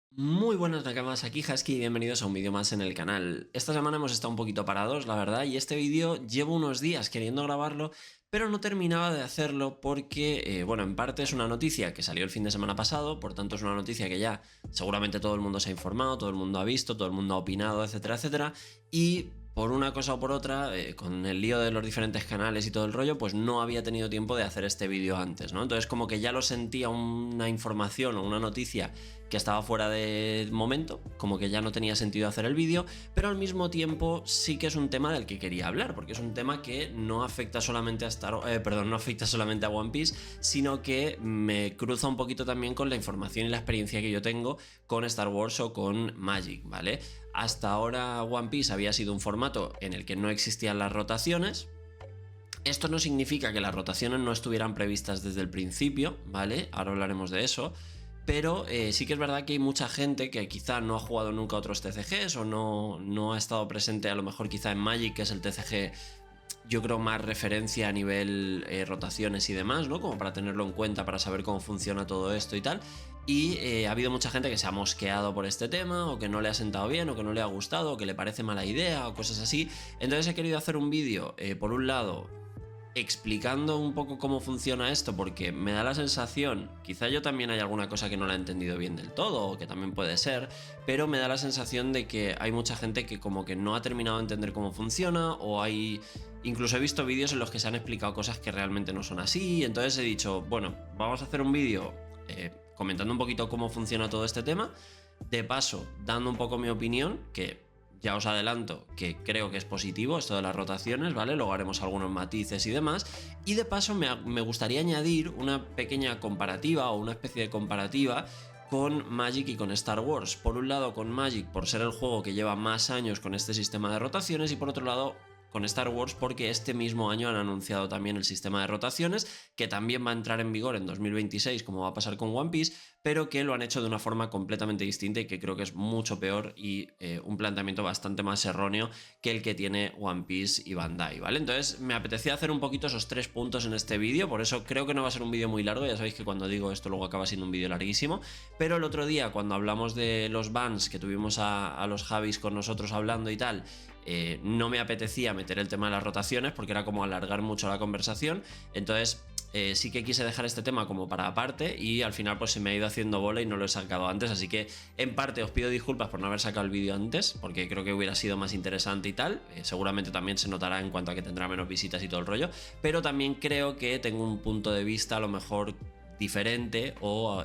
Muy buenas nakamas, aquí Husky y bienvenidos a un vídeo más en el canal. Esta semana hemos estado un poquito parados, la verdad, y este vídeo llevo unos días queriendo grabarlo, pero no terminaba de hacerlo porque, bueno, en parte es una noticia que salió el fin de semana pasado, por tanto es una noticia que ya seguramente todo el mundo se ha informado, todo el mundo ha visto, todo el mundo ha opinado, etcétera, etcétera, y por una cosa o por otra, con el lío de los diferentes canales y todo el rollo, pues no había tenido tiempo de hacer este vídeo antes, ¿no? Entonces como que ya lo sentía una información o una noticia que estaba fuera de momento, como que ya no tenía sentido hacer el vídeo, pero al mismo tiempo sí que es un tema del que quería hablar, porque es un tema que no afecta solamente a no afecta solamente a One Piece, sino que me cruza un poquito también con la información y la experiencia que yo tengo con Star Wars o con Magic, ¿vale? Hasta ahora One Piece había sido un formato en el que no existían las rotaciones. Esto no significa que las rotaciones no estuvieran previstas desde el principio, ¿vale? Ahora hablaremos de eso. Pero sí que es verdad que hay mucha gente que quizá no ha jugado nunca otros TCGs o no ha estado presente a lo mejor quizá en Magic, que es el TCG yo creo más referencia a nivel rotaciones y demás, ¿no? Como para tenerlo en cuenta, para saber cómo funciona todo esto y tal. Y ha habido mucha gente que se ha mosqueado por este tema, o que no le ha sentado bien, o que no le ha gustado, o que le parece mala idea, o cosas así. Entonces he querido hacer un vídeo, por un lado, explicando un poco cómo funciona esto, porque me da la sensación, quizá yo también hay alguna cosa que no la he entendido bien del todo, o que también puede ser, pero me da la sensación de que hay mucha gente que como que no ha terminado de entender cómo funciona, o hay... Incluso he visto vídeos en los que se han explicado cosas que realmente no son así, entonces he dicho, bueno, vamos a hacer un vídeo comentando un poquito cómo funciona todo este tema, de paso dando un poco mi opinión, que ya os adelanto que creo que es positivo esto de las rotaciones, ¿vale? Luego haremos algunos matices y demás. Y de paso me gustaría añadir una pequeña comparativa o una especie de comparativa con Magic y con Star Wars. Por un lado con Magic por ser el juego que lleva más años con este sistema de rotaciones, y por otro lado con Star Wars porque este mismo año han anunciado también el sistema de rotaciones, que también va a entrar en vigor en 2026 como va a pasar con One Piece, pero que lo han hecho de una forma completamente distinta y que creo que es mucho peor y un planteamiento bastante más erróneo que el que tiene One Piece y Bandai, ¿vale? Entonces me apetecía hacer un poquito esos tres puntos en este vídeo, por eso creo que no va a ser un vídeo muy largo, ya sabéis que cuando digo esto luego acaba siendo un vídeo larguísimo, pero el otro día cuando hablamos de los bans, que tuvimos a los Javis con nosotros hablando y tal, no me apetecía meter el tema de las rotaciones porque era como alargar mucho la conversación, entonces sí que quise dejar este tema como para aparte y al final pues se me ha ido haciendo bola y no lo he sacado antes, así que en parte os pido disculpas por no haber sacado el vídeo antes, porque creo que hubiera sido más interesante y tal, seguramente también se notará en cuanto a que tendrá menos visitas y todo el rollo, pero también creo que tengo un punto de vista a lo mejor diferente o...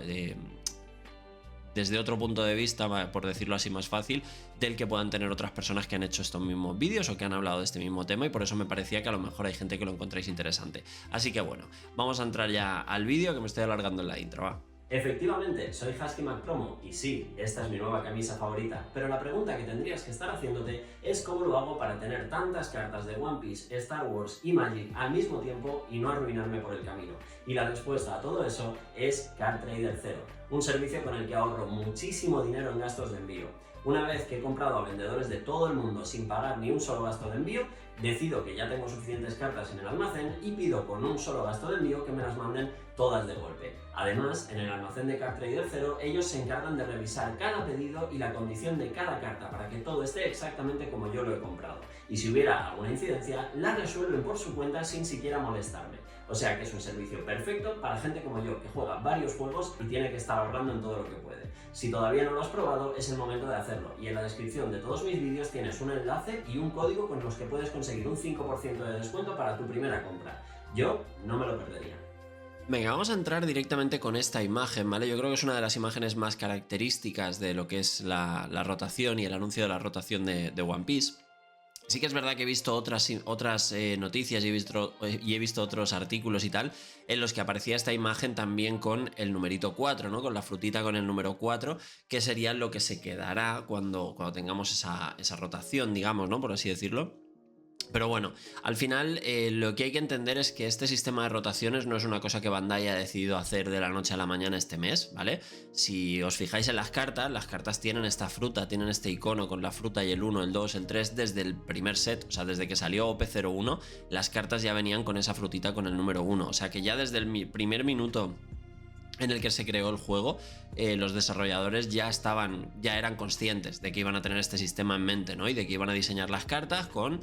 desde otro punto de vista, por decirlo así más fácil, del que puedan tener otras personas que han hecho estos mismos vídeos o que han hablado de este mismo tema, y por eso me parecía que a lo mejor hay gente que lo encontráis interesante. Así que bueno, vamos a entrar ya al vídeo, que me estoy alargando en la intro, va. Efectivamente, soy Husky McPromo y sí, esta es mi nueva camisa favorita, pero la pregunta que tendrías que estar haciéndote es cómo lo hago para tener tantas cartas de One Piece, Star Wars y Magic al mismo tiempo y no arruinarme por el camino. Y la respuesta a todo eso es Card Trader Zero, un servicio con el que ahorro muchísimo dinero en gastos de envío. Una vez que he comprado a vendedores de todo el mundo sin pagar ni un solo gasto de envío, decido que ya tengo suficientes cartas en el almacén y pido con un solo gasto de envío que me las manden todas de golpe. Además, en el almacén de Card Trader Zero, ellos se encargan de revisar cada pedido y la condición de cada carta para que todo esté exactamente como yo lo he comprado. Y si hubiera alguna incidencia, la resuelven por su cuenta sin siquiera molestarme. O sea que es un servicio perfecto para gente como yo, que juega varios juegos y tiene que estar ahorrando en todo lo que puede. Si todavía no lo has probado, es el momento de hacerlo, y en la descripción de todos mis vídeos tienes un enlace y un código con los que puedes conseguir un 5% de descuento para tu primera compra. Yo no me lo perdería. Venga, vamos a entrar directamente con esta imagen, ¿vale? Yo creo que es una de las imágenes más características de lo que es la rotación y el anuncio de la rotación de One Piece. Sí que es verdad que he visto otras noticias y he visto otros artículos y tal en los que aparecía esta imagen también con el numerito 4, ¿no? Con la frutita con el número 4, que sería lo que se quedará cuando tengamos esa rotación, digamos, ¿no? Por así decirlo. Pero bueno, al final lo que hay que entender es que este sistema de rotaciones no es una cosa que Bandai ha decidido hacer de la noche a la mañana este mes, ¿vale? Si os fijáis en las cartas tienen esta fruta, tienen este icono con la fruta y el 1, el 2, el 3 desde el primer set, o sea, desde que salió OP01, las cartas ya venían con esa frutita con el número 1, o sea que ya desde el primer minuto en el que se creó el juego, los desarrolladores ya eran conscientes de que iban a tener este sistema en mente, ¿no? Y de que iban a diseñar las cartas con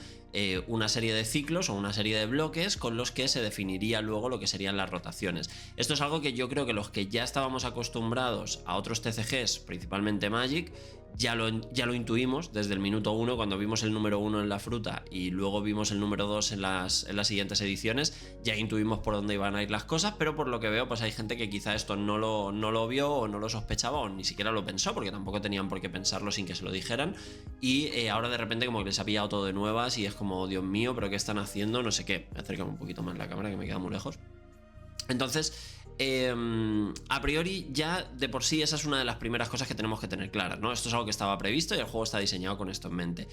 una serie de ciclos o una serie de bloques con los que se definiría luego lo que serían las rotaciones. Esto es algo que yo creo que los que ya estábamos acostumbrados a otros TCGs, principalmente Magic, ya lo intuimos desde el minuto 1 cuando vimos el número 1 en la fruta y luego vimos el número 2 en las siguientes ediciones, ya intuimos por dónde iban a ir las cosas, pero por lo que veo pues hay gente que quizá esto no lo vio o no lo sospechaba o ni siquiera lo pensó, porque tampoco tenían por qué pensarlo sin que se lo dijeran, y ahora de repente como que les ha pillado todo de nuevas y es como, Dios mío, pero ¿qué están haciendo? No sé qué. Me acerco un poquito más la cámara que me queda muy lejos. Entonces, a priori ya de por sí esa es una de las primeras cosas que tenemos que tener claras, ¿no? Esto es algo que estaba previsto y el juego está diseñado con esto en mente.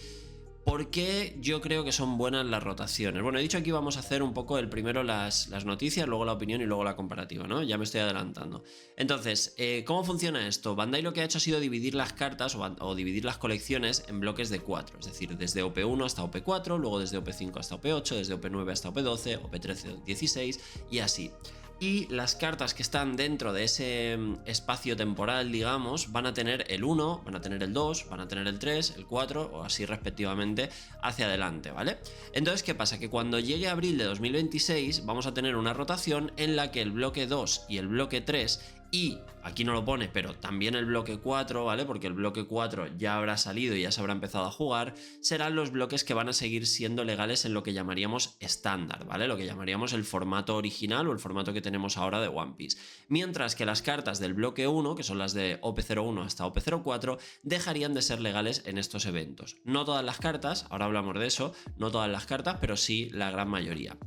¿Por qué yo creo que son buenas las rotaciones? Bueno, he dicho aquí vamos a hacer un poco el primero las noticias, luego la opinión y luego la comparativa, ¿no? Ya me estoy adelantando. Entonces, ¿cómo funciona esto? Bandai lo que ha hecho ha sido dividir las cartas o dividir las colecciones en bloques de 4, es decir, desde OP1 hasta OP4, luego desde OP5 hasta OP8, desde OP9 hasta OP12, OP13, 16 y así. Y las cartas que están dentro de ese espacio temporal, digamos, van a tener el 1, van a tener el 2, van a tener el 3, el 4 o así respectivamente hacia adelante, ¿vale? Entonces, ¿qué pasa? Que cuando llegue abril de 2026 vamos a tener una rotación en la que el bloque 2 y el bloque 3 y, aquí no lo pone, pero también el bloque 4, ¿vale? Porque el bloque 4 ya habrá salido y ya se habrá empezado a jugar, serán los bloques que van a seguir siendo legales en lo que llamaríamos estándar, ¿vale? Lo que llamaríamos el formato original o el formato que tenemos ahora de One Piece. Mientras que las cartas del bloque 1, que son las de OP01 hasta OP04, dejarían de ser legales en estos eventos. No todas las cartas, ahora hablamos de eso, no todas las cartas, pero sí la gran mayoría.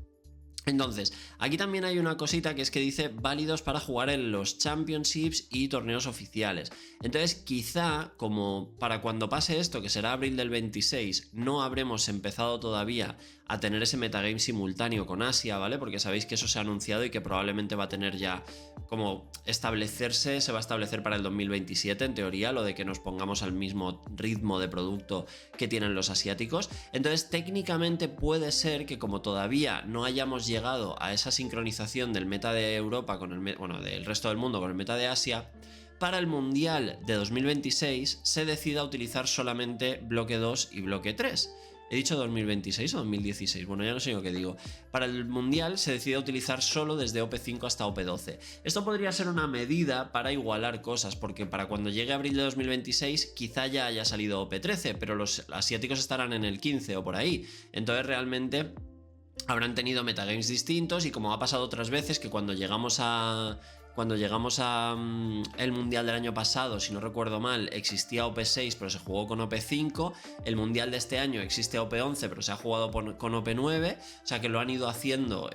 Entonces, aquí también hay una cosita que es que dice válidos para jugar en los championships y torneos oficiales. Entonces, quizá, como para cuando pase esto, que será abril del 26, no habremos empezado todavía a tener ese metagame simultáneo con Asia, ¿vale? Porque sabéis que eso se ha anunciado y que probablemente va a tener ya como establecerse, se va a establecer para el 2027, en teoría, lo de que nos pongamos al mismo ritmo de producto que tienen los asiáticos. Entonces, técnicamente puede ser que como todavía no hayamos llegado a esa sincronización del meta de Europa con el del resto del mundo con el meta de Asia, para el Mundial de 2026 se decida utilizar solamente bloque 2 y bloque 3. ¿He dicho 2026 o 2016? Bueno, ya no sé lo que digo. Para el Mundial se decide utilizar solo desde OP5 hasta OP12. Esto podría ser una medida para igualar cosas, porque para cuando llegue abril de 2026 quizá ya haya salido OP13, pero los asiáticos estarán en el 15 o por ahí. Entonces realmente habrán tenido metagames distintos y como ha pasado otras veces que cuando llegamos a el mundial del año pasado, si no recuerdo mal, existía OP6 pero se jugó con OP5, el mundial de este año existe OP11 pero se ha jugado con OP9, o sea que lo han ido haciendo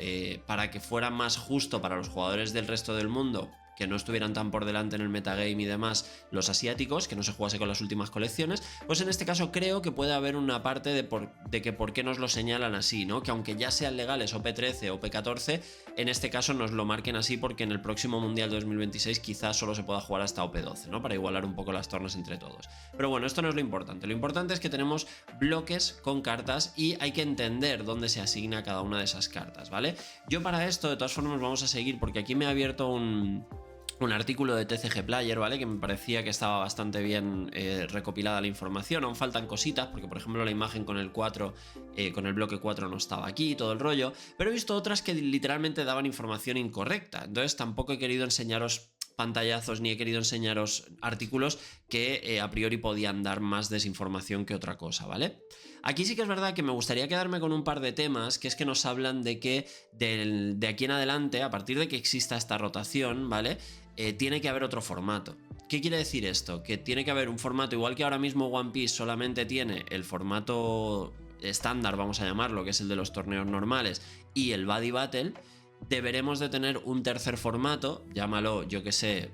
para que fuera más justo para los jugadores del resto del mundo, que no estuvieran tan por delante en el metagame y demás los asiáticos, que no se jugase con las últimas colecciones. Pues en este caso creo que puede haber una parte de que por qué nos lo señalan así, ¿no? Que aunque ya sean legales OP13 o OP14, en este caso nos lo marquen así porque en el próximo Mundial 2026 quizás solo se pueda jugar hasta OP12, ¿no? Para igualar un poco las tornas entre todos. Pero bueno, esto no es lo importante. Lo importante es que tenemos bloques con cartas y hay que entender dónde se asigna cada una de esas cartas, ¿vale? Yo para esto, de todas formas, vamos a seguir porque aquí me ha abierto un artículo de TCG Player, ¿vale? Que me parecía que estaba bastante bien recopilada la información. Aún faltan cositas, porque por ejemplo la imagen con el 4, con el bloque 4 no estaba aquí, todo el rollo. Pero he visto otras que literalmente daban información incorrecta. Entonces tampoco he querido enseñaros pantallazos ni he querido enseñaros artículos que a priori podían dar más desinformación que otra cosa, ¿vale? Aquí sí que es verdad que me gustaría quedarme con un par de temas, que es que nos hablan de que de aquí en adelante, a partir de que exista esta rotación, ¿vale? Tiene que haber otro formato. ¿Qué quiere decir esto? Que tiene que haber un formato, igual que ahora mismo One Piece solamente tiene el formato estándar, vamos a llamarlo, que es el de los torneos normales, y el Buddy Battle, deberemos de tener un tercer formato, llámalo, yo que sé,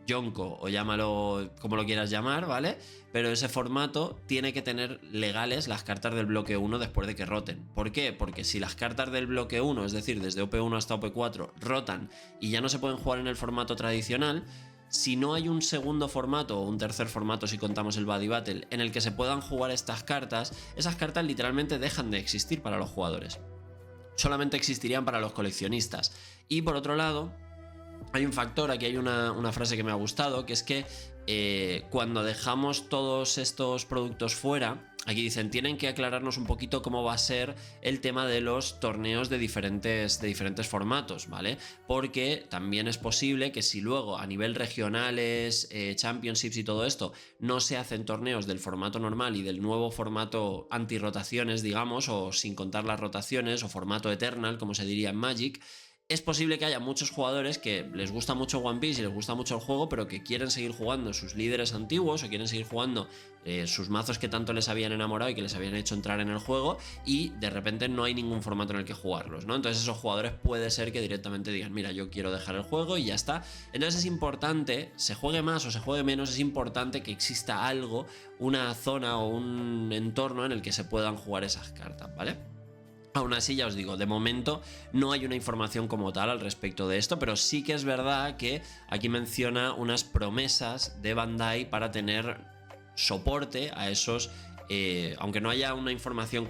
Yonko o llámalo como lo quieras llamar, ¿vale? Pero ese formato tiene que tener legales las cartas del bloque 1 después de que roten. ¿Por qué? Porque si las cartas del bloque 1, es decir, desde OP1 hasta OP4, rotan y ya no se pueden jugar en el formato tradicional, si no hay un segundo formato o un tercer formato si contamos el Buddy Battle en el que se puedan jugar estas cartas, esas cartas literalmente dejan de existir para los jugadores. Solamente existirían para los coleccionistas. Y por otro lado, hay un factor, aquí hay una frase que me ha gustado, que es que cuando dejamos todos estos productos fuera, aquí dicen, tienen que aclararnos un poquito cómo va a ser el tema de los torneos de diferentes formatos, ¿vale? Porque también es posible que si luego a nivel regionales, championships y todo esto, no se hacen torneos del formato normal y del nuevo formato anti-rotaciones, digamos, o sin contar las rotaciones, o formato Eternal, como se diría en Magic, es posible que haya muchos jugadores que les gusta mucho One Piece y les gusta mucho el juego, pero que quieren seguir jugando sus líderes antiguos o quieren seguir jugando sus mazos que tanto les habían enamorado y que les habían hecho entrar en el juego, y de repente no hay ningún formato en el que jugarlos, ¿no? Entonces esos jugadores puede ser que directamente digan, mira, yo quiero dejar el juego y ya está. Entonces es importante, se juegue más o se juegue menos, es importante que exista algo, una zona o un entorno en el que se puedan jugar esas cartas, ¿vale? Aún así, ya os digo, de momento no hay una información como tal al respecto de esto, pero sí que es verdad que aquí menciona unas promesas de Bandai para tener soporte a esos, aunque no haya una información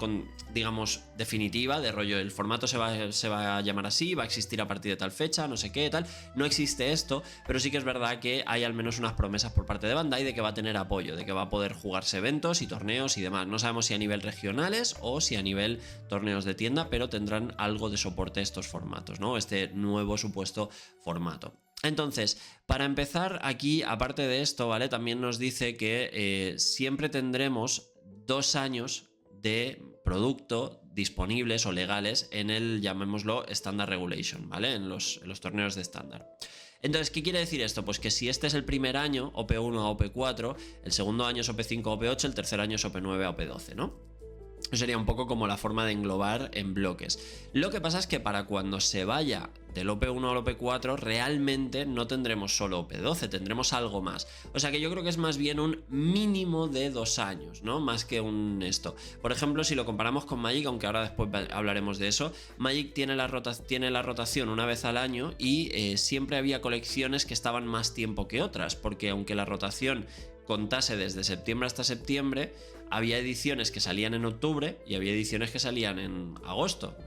digamos, definitiva, de rollo, el formato se va a llamar así, va a existir a partir de tal fecha, no sé qué, tal, no existe esto, pero sí que es verdad que hay al menos unas promesas por parte de Bandai de que va a tener apoyo, de que va a poder jugarse eventos y torneos y demás. No sabemos si a nivel regionales o si a nivel torneos de tienda, pero tendrán algo de soporte estos formatos, ¿no? Este nuevo supuesto formato. Entonces, para empezar aquí, aparte de esto, ¿vale? También nos dice que siempre tendremos 2 años de producto disponibles o legales en el, llamémoslo, Standard Regulation, ¿vale? En los torneos de estándar. Entonces, ¿qué quiere decir esto? Pues que si este es el primer año, OP1 a OP4, el segundo año es OP5 a OP8, el tercer año es OP9 a OP12, ¿no? Eso sería un poco como la forma de englobar en bloques. Lo que pasa es que para cuando se vaya del OP1 al OP4 realmente no tendremos solo OP12, tendremos algo más. O sea que yo creo que es más bien un mínimo de 2 años, ¿no? Más que un esto. Por ejemplo, si lo comparamos con Magic, aunque ahora después hablaremos de eso, Magic tiene la rotación una vez al año y siempre había colecciones que estaban más tiempo que otras, porque aunque la rotación contase desde septiembre hasta septiembre, había ediciones que salían en octubre y había ediciones que salían en agosto.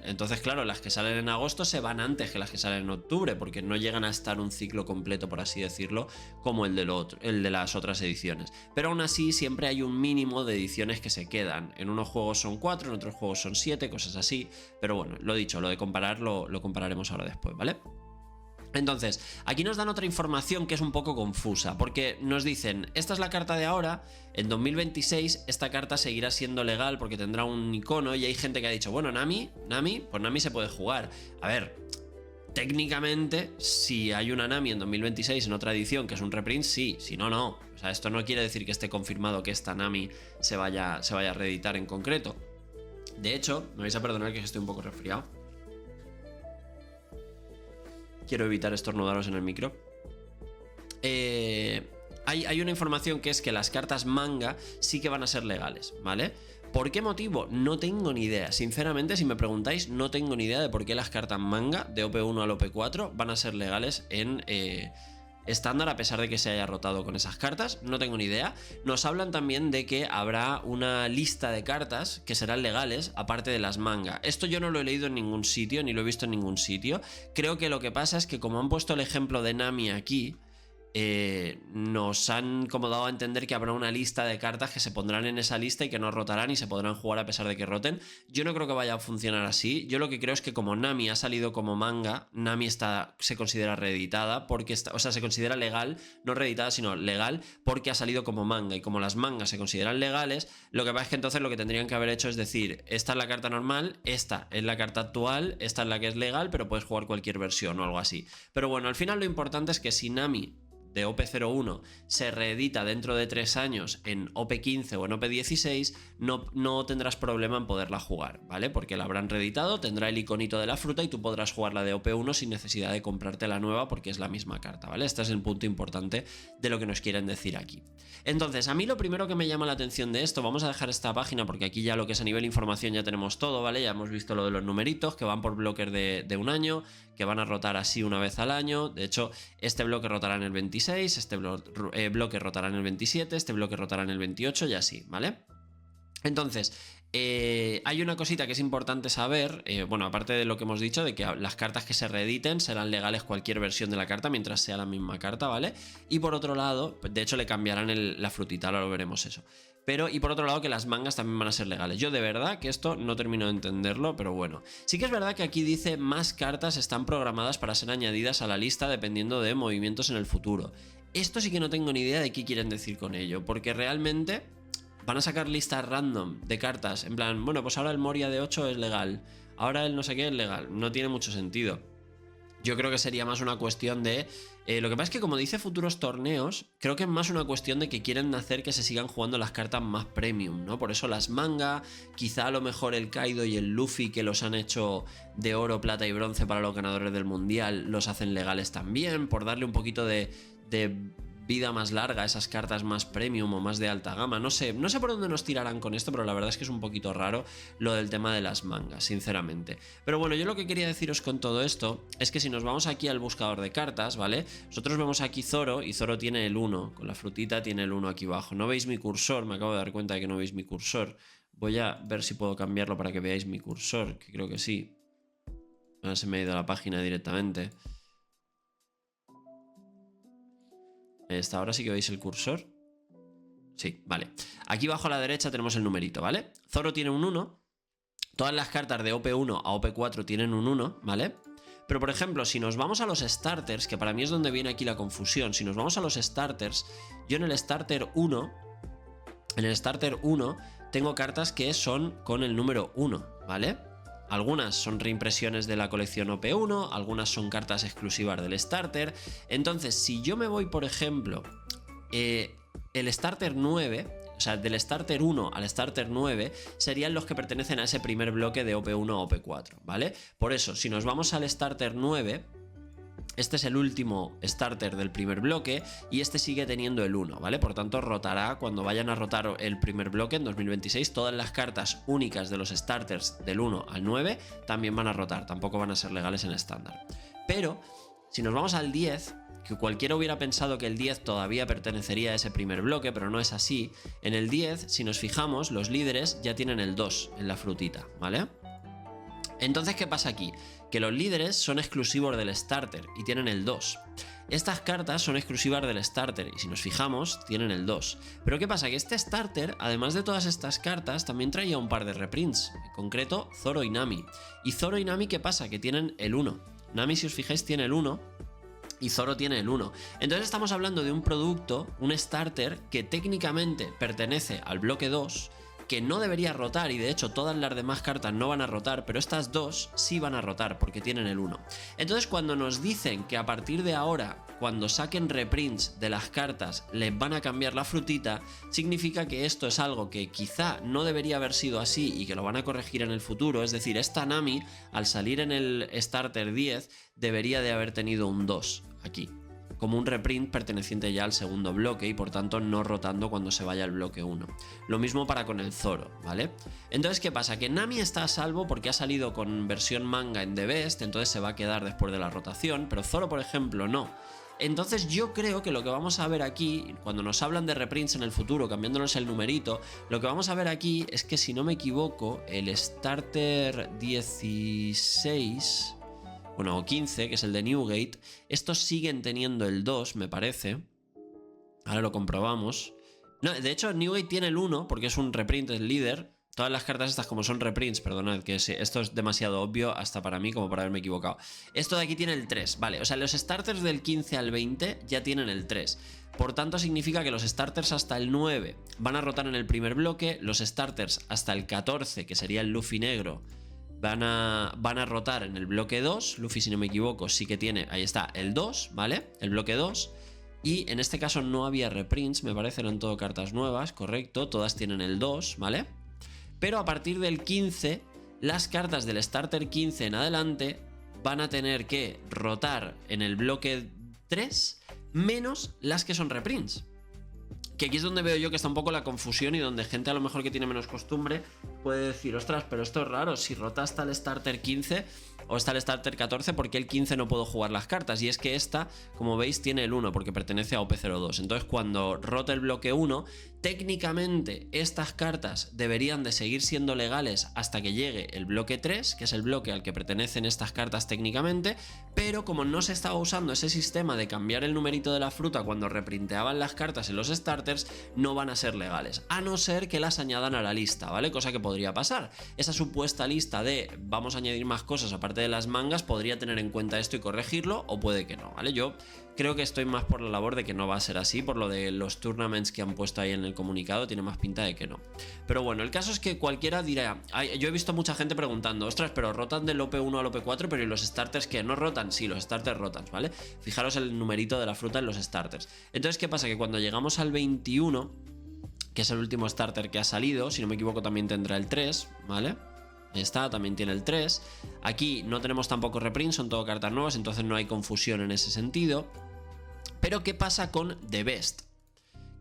Entonces, claro, las que salen en agosto se van antes que las que salen en octubre, porque no llegan a estar un ciclo completo, por así decirlo, como el de las otras ediciones. Pero aún así, siempre hay un mínimo de ediciones que se quedan. En unos juegos son 4, en otros juegos son 7, cosas así. Pero bueno, lo dicho, lo de comparar lo compararemos ahora después, ¿vale? Entonces, aquí nos dan otra información que es un poco confusa, porque nos dicen, esta es la carta de ahora, en 2026 esta carta seguirá siendo legal porque tendrá un icono, y hay gente que ha dicho, bueno, Nami se puede jugar. A ver, técnicamente, si hay una Nami en 2026 en otra edición que es un reprint, sí, si no, no. O sea, esto no quiere decir que esté confirmado que esta Nami se vaya a reeditar en concreto. De hecho, me vais a perdonar que estoy un poco resfriado. Quiero evitar estornudaros en el micro. Hay una información que es que las cartas manga sí que van a ser legales, ¿vale? ¿Por qué motivo? No tengo ni idea. Sinceramente, si me preguntáis, no tengo ni idea de por qué las cartas manga de OP1 al OP4 van a ser legales en estándar, a pesar de que se haya rotado con esas cartas. No tengo ni idea. Nos hablan también de que habrá una lista de cartas que serán legales aparte de las manga. Esto yo no lo he leído en ningún sitio, ni lo he visto en ningún sitio. Creo que lo que pasa es que como han puesto el ejemplo de Nami aquí, nos han como dado a entender que habrá una lista de cartas que se pondrán en esa lista y que no rotarán y se podrán jugar a pesar de que roten. Yo no creo que vaya a funcionar así. Yo lo que creo es que como Nami ha salido como manga, Nami se considera reeditada porque o sea, se considera legal, no reeditada sino legal, porque ha salido como manga, y como las mangas se consideran legales, lo que pasa es que entonces lo que tendrían que haber hecho es decir, esta es la carta normal, esta es la carta actual, esta es la que es legal, pero puedes jugar cualquier versión o algo así. Pero bueno, al final lo importante es que si Nami de OP01 se reedita dentro de 3 años en OP15 o en OP16, no tendrás problema en poderla jugar, ¿vale? Porque la habrán reeditado, tendrá el iconito de la fruta y tú podrás jugar la de OP1 sin necesidad de comprarte la nueva porque es la misma carta, ¿vale? Este es el punto importante de lo que nos quieren decir aquí. Entonces, a mí lo primero que me llama la atención de esto, vamos a dejar esta página porque aquí ya lo que es a nivel información ya tenemos todo, ¿vale? Ya hemos visto lo de los numeritos que van por bloques de un año, que van a rotar así una vez al año. De hecho, este bloque rotará en el 26, este bloque rotará en el 27, este bloque rotará en el 28 y así, ¿vale? Entonces, hay una cosita que es importante saber, bueno, aparte de lo que hemos dicho, de que las cartas que se reediten serán legales cualquier versión de la carta mientras sea la misma carta, ¿vale? Y por otro lado, de hecho le cambiarán la frutita, ahora lo veremos eso. Pero, y por otro lado, que las mangas también van a ser legales. Yo de verdad que esto no termino de entenderlo, pero bueno. Sí que es verdad que aquí dice más cartas están programadas para ser añadidas a la lista dependiendo de movimientos en el futuro. Esto sí que no tengo ni idea de qué quieren decir con ello, porque realmente van a sacar listas random de cartas. En plan, bueno, pues ahora el Moria de 8 es legal, ahora el no sé qué es legal. No tiene mucho sentido. Yo creo que sería más una cuestión de... lo que pasa es que como dice futuros torneos, creo que es más una cuestión de que quieren hacer que se sigan jugando las cartas más premium, ¿no? Por eso las manga, quizá a lo mejor el Kaido y el Luffy que los han hecho de oro, plata y bronce para los ganadores del mundial, los hacen legales también, por darle un poquito de vida más larga a esas cartas más premium o más de alta gama. No sé por dónde nos tirarán con esto, pero la verdad es que es un poquito raro lo del tema de las mangas, sinceramente. Pero bueno, yo lo que quería deciros con todo esto es que si nos vamos aquí al buscador de cartas, ¿vale? Nosotros vemos aquí Zoro y Zoro tiene el 1, con la frutita tiene el 1 aquí abajo. No veis mi cursor, me acabo de dar cuenta de que no veis mi cursor. Voy a ver si puedo cambiarlo para que veáis mi cursor, que creo que sí. Ahora se me ha ido a la página directamente. Ahora sí que veis el cursor. Sí, vale. Aquí abajo a la derecha tenemos el numerito, ¿vale? Zoro tiene un 1. Todas las cartas de OP1 a OP4 tienen un 1, ¿vale? Pero por ejemplo, si nos vamos a los starters, que para mí es donde viene aquí la confusión, si nos vamos a los starters, yo en el starter 1, tengo cartas que son con el número 1, ¿vale? Algunas son reimpresiones de la colección OP1, algunas son cartas exclusivas del starter. Entonces, si yo me voy, por ejemplo, el starter 9, o sea, del starter 1 al starter 9, serían los que pertenecen a ese primer bloque de OP1 a OP4, ¿vale? Por eso, si nos vamos al starter 9... Este es el último starter del primer bloque y este sigue teniendo el 1, ¿vale? Por tanto, rotará cuando vayan a rotar el primer bloque en 2026. Todas las cartas únicas de los starters del 1 al 9 también van a rotar, tampoco van a ser legales en estándar. Pero, si nos vamos al 10, que cualquiera hubiera pensado que el 10 todavía pertenecería a ese primer bloque, pero no es así. En el 10, si nos fijamos, los líderes ya tienen el 2 en la frutita, ¿vale? Entonces, ¿qué pasa aquí? Que los líderes son exclusivos del starter y tienen el 2. Estas cartas son exclusivas del starter y si nos fijamos, tienen el 2. Pero ¿qué pasa? Que este starter, además de todas estas cartas, también traía un par de reprints, en concreto Zoro y Nami. Y Zoro y Nami, ¿qué pasa? Que tienen el 1. Nami, si os fijáis, tiene el 1 y Zoro tiene el 1. Entonces estamos hablando de un producto, un starter, que técnicamente pertenece al bloque 2, que no debería rotar y de hecho todas las demás cartas no van a rotar, pero estas dos sí van a rotar porque tienen el 1. Entonces cuando nos dicen que a partir de ahora, cuando saquen reprints de las cartas, les van a cambiar la frutita, significa que esto es algo que quizá no debería haber sido así y que lo van a corregir en el futuro. Es decir, esta Nami, al salir en el starter 10, debería de haber tenido un 2 aquí, como un reprint perteneciente ya al segundo bloque y por tanto no rotando cuando se vaya al bloque 1. Lo mismo para con el Zoro, ¿vale? Entonces, ¿qué pasa? Que Nami está a salvo porque ha salido con versión manga en The Best, entonces se va a quedar después de la rotación, pero Zoro, por ejemplo, no. Entonces yo creo que lo que vamos a ver aquí, cuando nos hablan de reprints en el futuro, cambiándonos el numerito, lo que vamos a ver aquí es que, si no me equivoco, el starter 16... bueno, o 15, que es el de Newgate, estos siguen teniendo el 2, me parece. Ahora lo comprobamos. No, de hecho, Newgate tiene el 1, porque es un reprint del líder. Todas las cartas estas, como son reprints, perdonad, que esto es demasiado obvio hasta para mí como para haberme equivocado. Esto de aquí tiene el 3, vale, o sea, los starters del 15 al 20 ya tienen el 3. Por tanto, significa que los starters hasta el 9 van a rotar en el primer bloque, los starters hasta el 14, que sería el Luffy negro, van a rotar en el bloque 2. Luffy, si no me equivoco, sí que tiene, ahí está, el 2, ¿vale? El bloque 2. Y en este caso no había reprints, me parece, eran todo cartas nuevas, correcto, todas tienen el 2, ¿vale? Pero a partir del 15, las cartas del starter 15 en adelante van a tener que rotar en el bloque 3 menos las que son reprints. Que aquí es donde veo yo que está un poco la confusión y donde gente a lo mejor que tiene menos costumbre puede decir, ostras, pero esto es raro, si rota hasta el starter 15 o hasta el starter 14, ¿por qué el 15 no puedo jugar las cartas? Y es que esta, como veis, tiene el 1 porque pertenece a OP02. Entonces cuando rota el bloque 1, técnicamente estas cartas deberían de seguir siendo legales hasta que llegue el bloque 3, que es el bloque al que pertenecen estas cartas técnicamente, pero como no se estaba usando ese sistema de cambiar el numerito de la fruta cuando reprinteaban las cartas en los starters, no van a ser legales, a no ser que las añadan a la lista, ¿vale? Cosa que podría pasar. Esa supuesta lista de vamos a añadir más cosas aparte de las mangas podría tener en cuenta esto y corregirlo, o puede que no, ¿vale? Yo creo que estoy más por la labor de que no va a ser así, por lo de los tournaments que han puesto ahí en el comunicado, tiene más pinta de que no. Pero bueno, el caso es que cualquiera dirá, yo he visto mucha gente preguntando, ostras, pero rotan del OP1 al OP4, pero ¿y los starters qué? ¿No rotan? Sí, los starters rotan, ¿vale? Fijaros el numerito de la fruta en los starters. Entonces, ¿qué pasa? Que cuando llegamos al 21, que es el último starter que ha salido, si no me equivoco también tendrá el 3, ¿vale? Ahí está, también tiene el 3. Aquí no tenemos tampoco reprints, son todo cartas nuevas, entonces no hay confusión en ese sentido. Pero ¿qué pasa con The Best?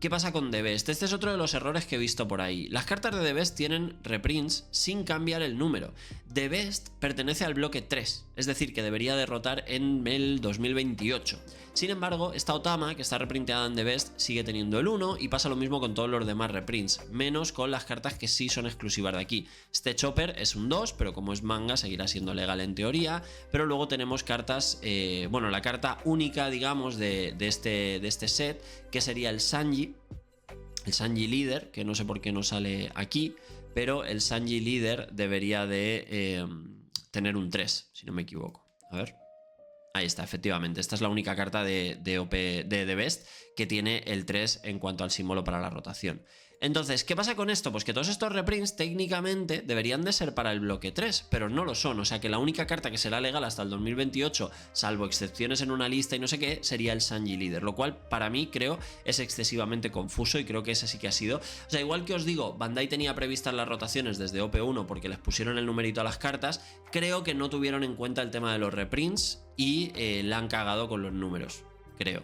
¿Qué pasa con The Best? Este es otro de los errores que he visto por ahí. Las cartas de The Best tienen reprints sin cambiar el número. The Best pertenece al bloque 3, es decir, que debería derrotar en el 2028. Sin embargo, esta Otama, que está reprinteada en The Best, sigue teniendo el 1 y pasa lo mismo con todos los demás reprints, menos con las cartas que sí son exclusivas de aquí. Este Chopper es un 2, pero como es manga seguirá siendo legal en teoría, pero luego tenemos cartas, bueno, la carta única, digamos, de este set, que sería el Sanji Líder, que no sé por qué no sale aquí, pero el Sanji Líder debería de tener un 3, si no me equivoco. A ver. Ahí está, efectivamente. Esta es la única carta de The Best que tiene el 3 en cuanto al símbolo para la rotación. Entonces, ¿qué pasa con esto? Pues que todos estos reprints técnicamente deberían de ser para el bloque 3, pero no lo son. O sea que la única carta que será legal hasta el 2028, salvo excepciones en una lista y no sé qué, sería el Sanji Líder. Lo cual para mí creo es excesivamente confuso y creo que ese sí que ha sido... O sea, igual que os digo, Bandai tenía previstas las rotaciones desde OP1 porque les pusieron el numerito a las cartas, creo que no tuvieron en cuenta el tema de los reprints y la han cagado con los números, creo.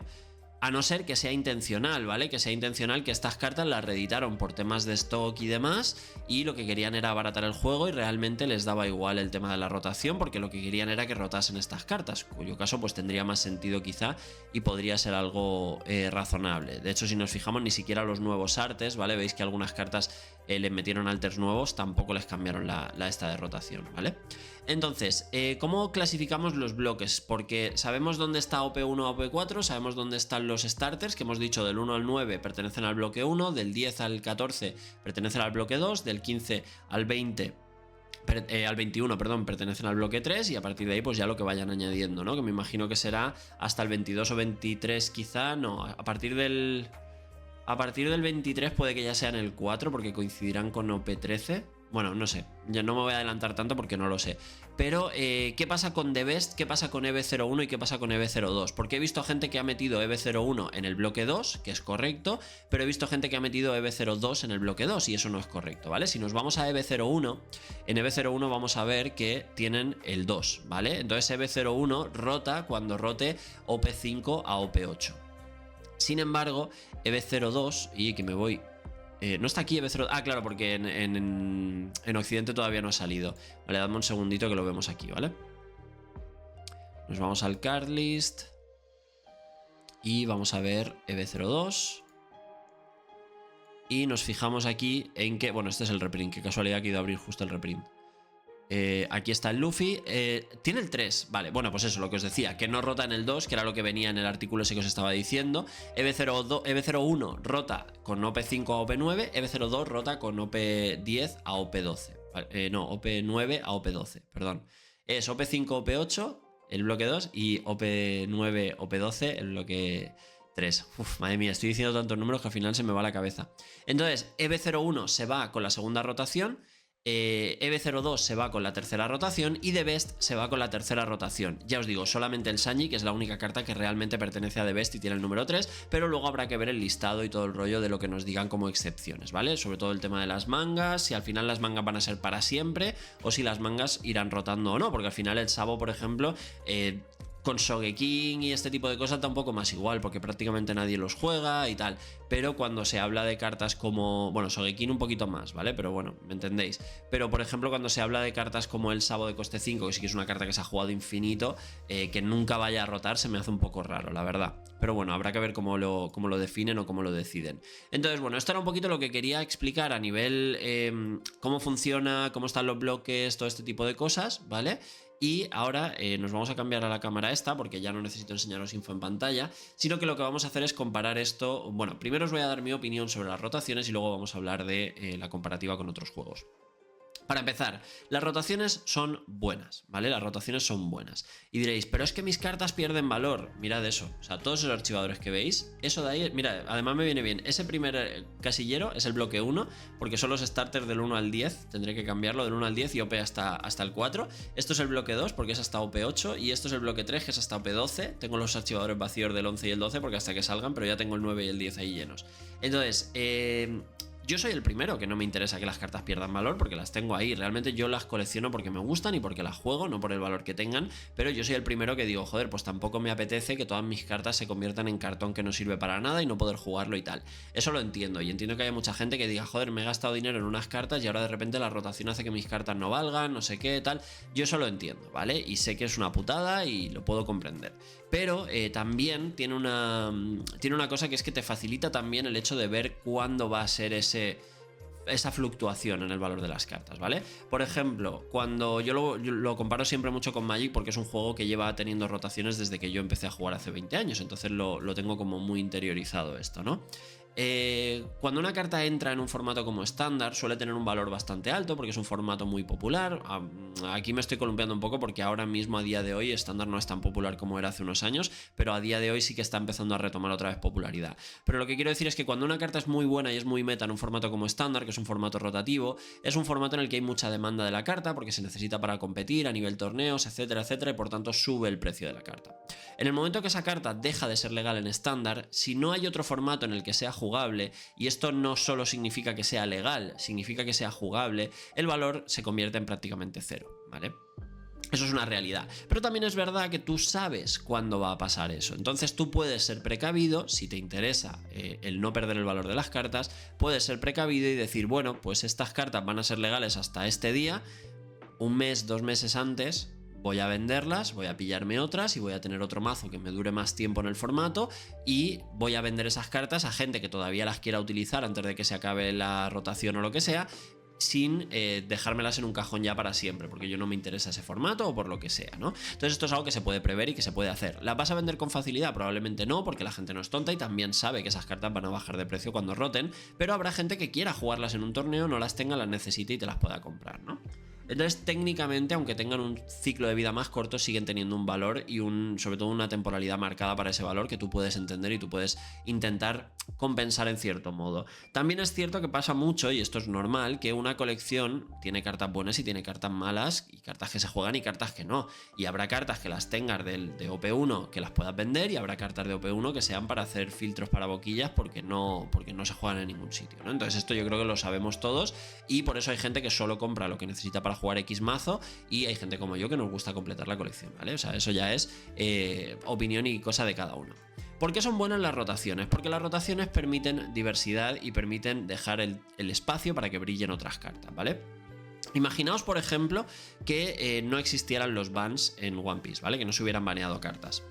A no ser que sea intencional, ¿vale? Que sea intencional que estas cartas las reeditaron por temas de stock y demás y lo que querían era abaratar el juego y realmente les daba igual el tema de la rotación porque lo que querían era que rotasen estas cartas, cuyo caso pues tendría más sentido quizá y podría ser algo razonable. De hecho, si nos fijamos, ni siquiera los nuevos artes, ¿vale? Veis que algunas cartas le metieron alters nuevos, tampoco les cambiaron la esta de rotación, ¿vale? Entonces, ¿cómo clasificamos los bloques? Porque sabemos dónde está OP1 a OP4, sabemos dónde están los starters, que hemos dicho del 1 al 9 pertenecen al bloque 1, del 10 al 14 pertenecen al bloque 2, del 15 al 20 al 21, perdón, pertenecen al bloque 3 y a partir de ahí pues ya lo que vayan añadiendo, ¿no? Que me imagino que será hasta el 22 o 23 quizá, no, a partir del 23 puede que ya sea en el 4 porque coincidirán con OP13. Bueno, no sé, ya no me voy a adelantar tanto porque no lo sé. Pero, ¿qué pasa con The Best? ¿Qué pasa con EV01 y qué pasa con EV02? Porque he visto gente que ha metido EV01 en el bloque 2, que es correcto, pero he visto gente que ha metido EV02 en el bloque 2 y eso no es correcto, ¿vale? Si nos vamos a EV01, en EV01 vamos a ver que tienen el 2, ¿vale? Entonces EV01 rota cuando rote OP5 a OP8. Sin embargo, EV02, y que me voy... no está aquí EV02... Ah, claro, porque en Occidente todavía no ha salido. Vale, dame un segundito que lo vemos aquí, ¿vale? Nos vamos al card list. Y vamos a ver EV02. Y nos fijamos aquí en que... Bueno, este es el reprint. Qué casualidad que he ido a abrir justo el reprint. Aquí está el Luffy, tiene el 3, vale, bueno, pues eso, lo que os decía, que no rota en el 2, que era lo que venía en el artículo ese que os estaba diciendo. EV01 rota con OP5 a OP9, EV02 rota con OP10 a OP12, no, OP9 a OP12, perdón. Es OP5 OP8, el bloque 2, y OP9 OP12, el bloque 3. Uf, madre mía, estoy diciendo tantos números que al final se me va la cabeza. Entonces, EV01 se va con la segunda rotación. EV02 se va con la tercera rotación y The Best se va con la tercera rotación. Ya os digo, solamente el Sanji, que es la única carta que realmente pertenece a The Best y tiene el número 3, pero luego habrá que ver el listado y todo el rollo de lo que nos digan como excepciones, ¿vale? Sobre todo el tema de las mangas, si al final las mangas van a ser para siempre o si las mangas irán rotando o no, porque al final el Sabo, por ejemplo, con Sogeking y este tipo de cosas da un poco más igual, porque prácticamente nadie los juega y tal. Pero cuando se habla de cartas como... Bueno, Sogeking un poquito más, ¿vale? Pero bueno, me entendéis. Pero por ejemplo, cuando se habla de cartas como el Sabo de coste 5, que sí que es una carta que se ha jugado infinito, que nunca vaya a rotar, se me hace un poco raro, la verdad. Pero bueno, habrá que ver cómo lo definen o cómo lo deciden. Entonces, bueno, esto era un poquito lo que quería explicar a nivel cómo funciona, cómo están los bloques, todo este tipo de cosas, ¿vale? Y ahora nos vamos a cambiar a la cámara esta porque ya no necesito enseñaros info en pantalla, sino que lo que vamos a hacer es comparar esto. Bueno, primero os voy a dar mi opinión sobre las rotaciones y luego vamos a hablar de la comparativa con otros juegos. Para empezar, las rotaciones son buenas, ¿vale? Las rotaciones son buenas. Y diréis, pero es que mis cartas pierden valor. Mirad eso, o sea, todos esos archivadores que veis, eso de ahí, mira, además me viene bien. Ese primer casillero es el bloque 1, porque son los starters del 1 al 10, tendré que cambiarlo del 1 al 10 y OP hasta el 4. Esto es el bloque 2, porque es hasta OP 8, y esto es el bloque 3, que es hasta OP 12. Tengo los archivadores vacíos del 11 y el 12, porque hasta que salgan, pero ya tengo el 9 y el 10 ahí llenos. Entonces, yo soy el primero que no me interesa que las cartas pierdan valor porque las tengo ahí. Realmente yo las colecciono porque me gustan y porque las juego, no por el valor que tengan. Pero yo soy el primero que digo, joder, pues tampoco me apetece que todas mis cartas se conviertan en cartón que no sirve para nada y no poder jugarlo y tal. Eso lo entiendo y entiendo que haya mucha gente que diga, joder, me he gastado dinero en unas cartas y ahora de repente la rotación hace que mis cartas no valgan, no sé qué, tal. Yo eso lo entiendo, ¿vale? Y sé que es una putada y lo puedo comprender. Pero también tiene una cosa que es que te facilita también el hecho de ver cuándo va a ser esa fluctuación en el valor de las cartas, ¿vale? Por ejemplo, cuando yo lo comparo siempre mucho con Magic porque es un juego que lleva teniendo rotaciones desde que yo empecé a jugar hace 20 años, entonces lo tengo como muy interiorizado esto, ¿no? Cuando una carta entra en un formato como estándar suele tener un valor bastante alto porque es un formato muy popular. Aquí me estoy columpiando un poco porque ahora mismo a día de hoy estándar no es tan popular como era hace unos años, pero a día de hoy sí que está empezando a retomar otra vez popularidad. Pero lo que quiero decir es que cuando una carta es muy buena y es muy meta en un formato como estándar, que es un formato rotativo, es un formato en el que hay mucha demanda de la carta porque se necesita para competir a nivel torneos, etcétera, etcétera, y por tanto sube el precio de la carta. En el momento que esa carta deja de ser legal en estándar, si no hay otro formato en el que sea jugable, y esto no solo significa que sea legal, significa que sea jugable, el valor se convierte en prácticamente cero, ¿vale? Eso es una realidad, pero también es verdad que tú sabes cuándo va a pasar eso, entonces tú puedes ser precavido, si te interesa el no perder el valor de las cartas, puedes ser precavido y decir, bueno, pues estas cartas van a ser legales hasta este día, un mes, 2 meses antes voy a venderlas, voy a pillarme otras y voy a tener otro mazo que me dure más tiempo en el formato y voy a vender esas cartas a gente que todavía las quiera utilizar antes de que se acabe la rotación o lo que sea, sin dejármelas en un cajón ya para siempre, porque yo no me interesa ese formato o por lo que sea, ¿no? Entonces esto es algo que se puede prever y que se puede hacer. ¿Las vas a vender con facilidad? Probablemente no, porque la gente no es tonta y también sabe que esas cartas van a bajar de precio cuando roten, pero habrá gente que quiera jugarlas en un torneo, no las tenga, las necesite y te las pueda comprar, ¿no? Entonces, técnicamente, aunque tengan un ciclo de vida más corto, siguen teniendo un valor y sobre todo una temporalidad marcada para ese valor que tú puedes entender y tú puedes intentar compensar en cierto modo. También es cierto que pasa mucho, y esto es normal, que una colección tiene cartas buenas y tiene cartas malas, y cartas que se juegan y cartas que no. Y habrá cartas que las tengas de OP1 que las puedas vender y habrá cartas de OP1 que sean para hacer filtros para boquillas porque no se juegan en ningún sitio, ¿no? Entonces esto yo creo que lo sabemos todos y por eso hay gente que solo compra lo que necesita para jugar X mazo y hay gente como yo que nos gusta completar la colección, ¿vale? O sea, eso ya es opinión y cosa de cada uno. ¿Por qué son buenas las rotaciones? Porque las rotaciones permiten diversidad y permiten dejar el espacio para que brillen otras cartas, ¿vale? Imaginaos, por ejemplo, que no existieran los bans en One Piece, ¿vale? Que no se hubieran baneado cartas.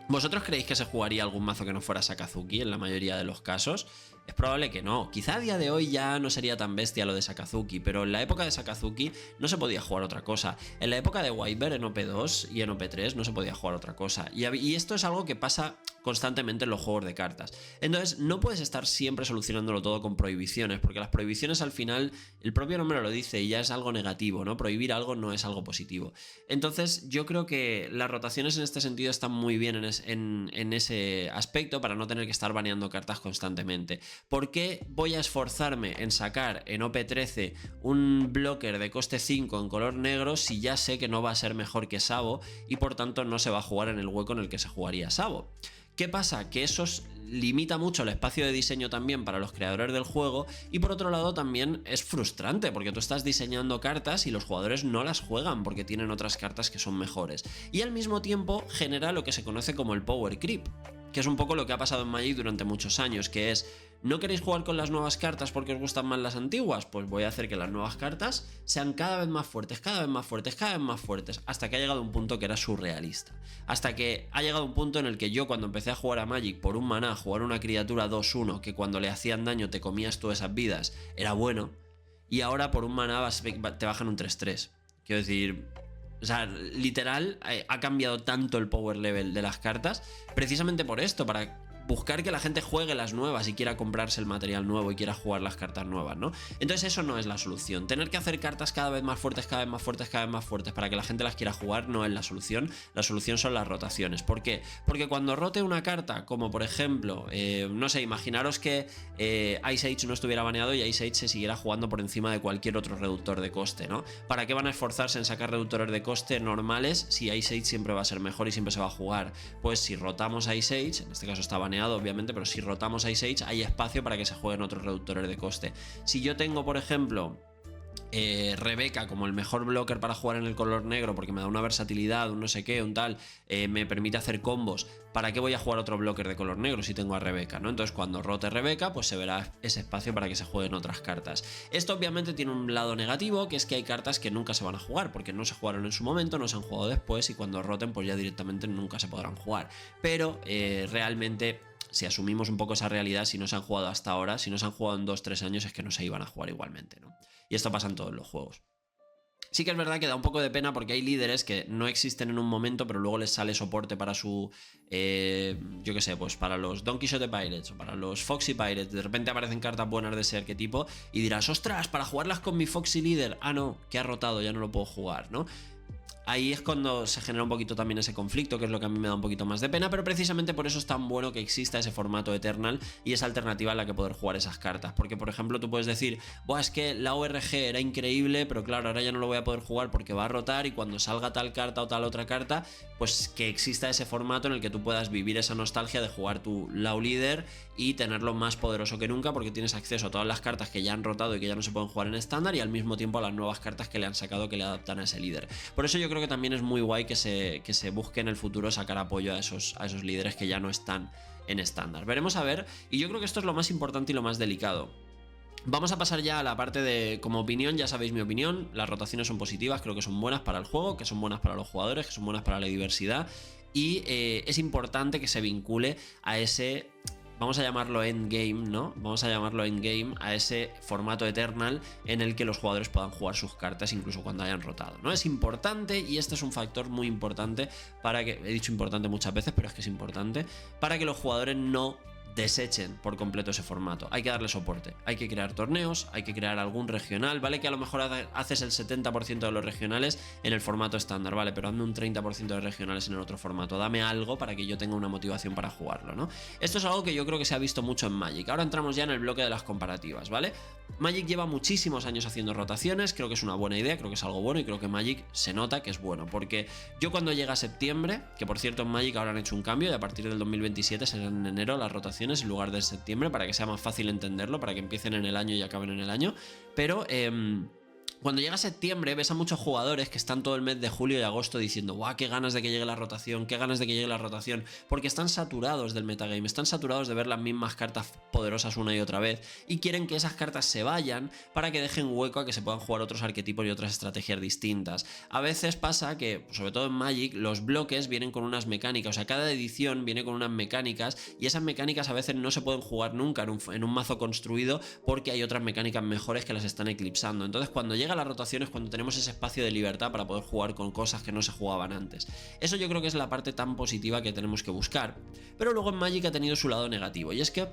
¿Vosotros creéis que se jugaría algún mazo que no fuera Sakazuki en la mayoría de los casos? Es probable que no. Quizá a día de hoy ya no sería tan bestia lo de Sakazuki, pero en la época de Sakazuki no se podía jugar otra cosa. En la época de Wyvern en OP2 y en OP3 no se podía jugar otra cosa. Y esto es algo que pasa constantemente en los juegos de cartas. Entonces no puedes estar siempre solucionándolo todo con prohibiciones, porque las prohibiciones al final, el propio nombre lo dice y ya es algo negativo, ¿no? Prohibir algo no es algo positivo. Entonces yo creo que las rotaciones en este sentido están muy bien en ese aspecto para no tener que estar baneando cartas constantemente. ¿Por qué voy a esforzarme en sacar en OP13 un blocker de coste 5 en color negro si ya sé que no va a ser mejor que Sabo y por tanto no se va a jugar en el hueco en el que se jugaría Sabo? ¿Qué pasa? Que eso limita mucho el espacio de diseño también para los creadores del juego y por otro lado también es frustrante porque tú estás diseñando cartas y los jugadores no las juegan porque tienen otras cartas que son mejores. Y al mismo tiempo genera lo que se conoce como el power creep, que es un poco lo que ha pasado en Magic durante muchos años, que es: ¿no queréis jugar con las nuevas cartas porque os gustan más las antiguas? Pues voy a hacer que las nuevas cartas sean cada vez más fuertes, cada vez más fuertes, cada vez más fuertes, hasta que ha llegado un punto que era surrealista. Hasta que ha llegado un punto en el que yo, cuando empecé a jugar a Magic por un maná, jugar una criatura 2-1 que cuando le hacían daño te comías tú esas vidas, era bueno, y ahora por un maná te bajan un 3-3. Quiero decir, o sea, literal, ha cambiado tanto el power level de las cartas precisamente por esto, para buscar que la gente juegue las nuevas y quiera comprarse el material nuevo y quiera jugar las cartas nuevas, ¿no? Entonces eso no es la solución. Tener que hacer cartas cada vez más fuertes, cada vez más fuertes, cada vez más fuertes para que la gente las quiera jugar no es la solución. La solución son las rotaciones. ¿Por qué? Porque cuando rote una carta, como por ejemplo, no sé, imaginaros que Ice Age no estuviera baneado y Ice Age se siguiera jugando por encima de cualquier otro reductor de coste, ¿no? ¿Para qué van a esforzarse en sacar reductores de coste normales si Ice Age siempre va a ser mejor y siempre se va a jugar? Pues si rotamos Ice Age, en este caso está baneado obviamente, pero si rotamos Ice Age hay espacio para que se jueguen otros reductores de coste. Si yo tengo, por ejemplo, Rebeca como el mejor blocker para jugar en el color negro porque me da una versatilidad, un no sé qué, un tal, me permite hacer combos, ¿para qué voy a jugar otro blocker de color negro si tengo a Rebeca, ¿no? Entonces cuando rote Rebeca pues se verá ese espacio para que se jueguen otras cartas. Esto obviamente tiene un lado negativo, que es que hay cartas que nunca se van a jugar porque no se jugaron en su momento, no se han jugado después y cuando roten pues ya directamente nunca se podrán jugar. Pero realmente, si asumimos un poco esa realidad, si no se han jugado hasta ahora, si no se han jugado en 2-3 años, es que no se iban a jugar igualmente, ¿no? Y esto pasa en todos los juegos. Sí que es verdad que da un poco de pena porque hay líderes que no existen en un momento, pero luego les sale soporte para su, yo qué sé, pues para los Don Quixote Pirates o para los Foxy Pirates. De repente aparecen cartas buenas de ese arquetipo y dirás: ostras, para jugarlas con mi Foxy líder, ah no, que ha rotado, ya no lo puedo jugar, ¿no? Ahí es cuando se genera un poquito también ese conflicto, que es lo que a mí me da un poquito más de pena, pero precisamente por eso es tan bueno que exista ese formato Eternal y esa alternativa en la que poder jugar esas cartas. Porque, por ejemplo, tú puedes decir: buah, es que la ORG era increíble, pero claro, ahora ya no lo voy a poder jugar porque va a rotar y cuando salga tal carta o tal otra carta, pues que exista ese formato en el que tú puedas vivir esa nostalgia de jugar tu Lao líder y tenerlo más poderoso que nunca porque tienes acceso a todas las cartas que ya han rotado y que ya no se pueden jugar en estándar y al mismo tiempo a las nuevas cartas que le han sacado que le adaptan a ese líder. Por eso yo creo que también es muy guay que se busque en el futuro sacar apoyo a esos líderes que ya no están en estándar. Veremos a ver, y yo creo que esto es lo más importante y lo más delicado. Vamos a pasar ya a la parte de, como opinión, ya sabéis mi opinión, las rotaciones son positivas, creo que son buenas para el juego, que son buenas para los jugadores, que son buenas para la diversidad y es importante que se vincule a ese, vamos a llamarlo endgame, ¿no? Vamos a llamarlo endgame a ese formato Eternal en el que los jugadores puedan jugar sus cartas incluso cuando hayan rotado, ¿no? Es importante y este es un factor muy importante para que, he dicho importante muchas veces, pero es que es importante, para que los jugadores no desechen por completo ese formato. Hay que darle soporte, hay que crear torneos, hay que crear algún regional, ¿vale? Que a lo mejor haces el 70% de los regionales en el formato estándar, ¿vale? Pero hazme un 30% de regionales en el otro formato. Dame algo para que yo tenga una motivación para jugarlo, ¿no? Esto es algo que yo creo que se ha visto mucho en Magic. Ahora entramos ya en el bloque de las comparativas, ¿vale? Magic lleva muchísimos años haciendo rotaciones, creo que es una buena idea, creo que es algo bueno y creo que Magic se nota que es bueno, porque yo cuando llega septiembre, que por cierto en Magic ahora han hecho un cambio y a partir del 2027 serán en enero las rotaciones en lugar de septiembre para que sea más fácil entenderlo, para que empiecen en el año y acaben en el año, pero cuando llega septiembre ves a muchos jugadores que están todo el mes de julio y agosto diciendo: ¡guau, qué ganas de que llegue la rotación! ¡Qué ganas de que llegue la rotación! Porque están saturados del metagame, están saturados de ver las mismas cartas poderosas una y otra vez y quieren que esas cartas se vayan para que dejen hueco a que se puedan jugar otros arquetipos y otras estrategias distintas. A veces pasa que, sobre todo en Magic, los bloques vienen con unas mecánicas, o sea, cada edición viene con unas mecánicas y esas mecánicas a veces no se pueden jugar nunca en un mazo construido porque hay otras mecánicas mejores que las están eclipsando. Entonces, cuando llega llega las rotaciones cuando tenemos ese espacio de libertad para poder jugar con cosas que no se jugaban antes. Eso yo creo que es la parte tan positiva que tenemos que buscar. Pero luego en Magic ha tenido su lado negativo, y es que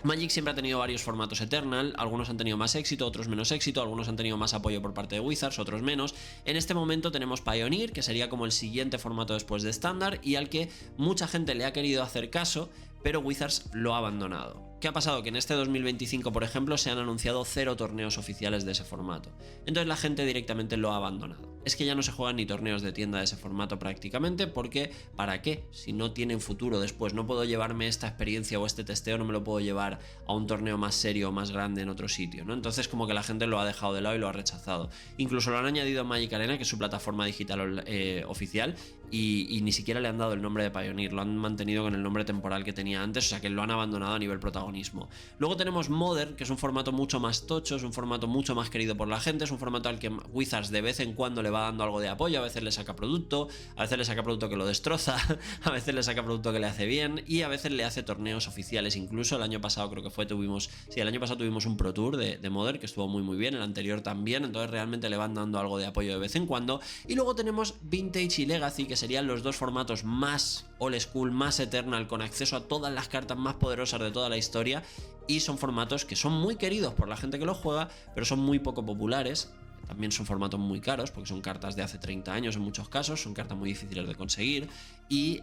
Magic siempre ha tenido varios formatos Eternal, algunos han tenido más éxito, otros menos éxito, algunos han tenido más apoyo por parte de Wizards, otros menos. En este momento tenemos Pioneer, que sería como el siguiente formato después de Standard, y al que mucha gente le ha querido hacer caso, pero Wizards lo ha abandonado. ¿Qué ha pasado? Que en este 2025, por ejemplo, se han anunciado 0 torneos oficiales de ese formato. Entonces la gente directamente lo ha abandonado. Es que ya no se juegan ni torneos de tienda de ese formato prácticamente, porque ¿para qué? Si no tienen futuro después, no puedo llevarme esta experiencia o este testeo, no me lo puedo llevar a un torneo más serio o más grande en otro sitio, ¿no? Entonces como que la gente lo ha dejado de lado y lo ha rechazado. Incluso lo han añadido a Magic Arena, que es su plataforma digital oficial, y ni siquiera le han dado el nombre de Pioneer, lo han mantenido con el nombre temporal que tenía antes, o sea que lo han abandonado a nivel protagonismo. Luego tenemos Modern, que es un formato mucho más tocho, es un formato mucho más querido por la gente, es un formato al que Wizards de vez en cuando le va dando algo de apoyo, a veces le saca producto, a veces le saca producto que lo destroza, a veces le saca producto que le hace bien, y a veces le hace torneos oficiales. Incluso el año pasado creo que fue, el año pasado tuvimos un Pro Tour de Modern que estuvo muy bien, el anterior también, entonces realmente le van dando algo de apoyo de vez en cuando. Y luego tenemos Vintage y Legacy, que serían los dos formatos más old school, más Eternal, con acceso a todas las cartas más poderosas de toda la historia, y son formatos que son muy queridos por la gente que los juega, pero son muy poco populares. También son formatos muy caros, porque son cartas de hace 30 años en muchos casos, son cartas muy difíciles de conseguir, y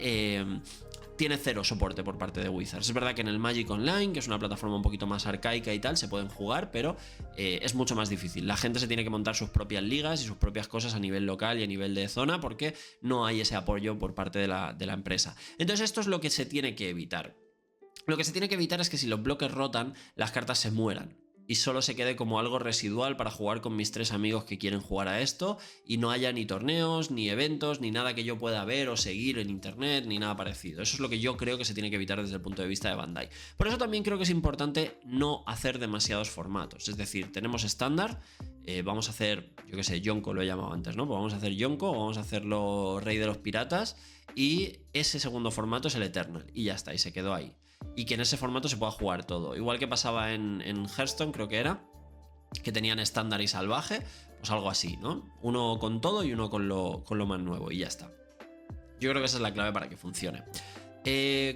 tiene 0 soporte por parte de Wizards. Es verdad que en el Magic Online, que es una plataforma un poquito más arcaica y tal, se pueden jugar, pero es mucho más difícil. La gente se tiene que montar sus propias ligas y sus propias cosas a nivel local y a nivel de zona, porque no hay ese apoyo por parte de la empresa. Entonces esto es lo que se tiene que evitar. Lo que se tiene que evitar es que si los bloques rotan, las cartas se mueran y solo se quede como algo residual para jugar con mis 3 amigos que quieren jugar a esto, y no haya ni torneos, ni eventos, ni nada que yo pueda ver o seguir en internet, ni nada parecido. Eso es lo que yo creo que se tiene que evitar desde el punto de vista de Bandai. Por eso también creo que es importante no hacer demasiados formatos. Es decir, tenemos estándar, vamos a hacer, yo qué sé, Yonko lo he llamado antes, ¿no? Pues vamos a hacer Yonko, o vamos a hacerlo Rey de los Piratas, y ese segundo formato es el Eternal, y ya está, y se quedó ahí. Y que en ese formato se pueda jugar todo. Igual que pasaba en Hearthstone, creo que era, que tenían estándar y salvaje, pues algo así, ¿no? Uno con todo y uno con lo más nuevo, y ya está. Yo creo que esa es la clave para que funcione.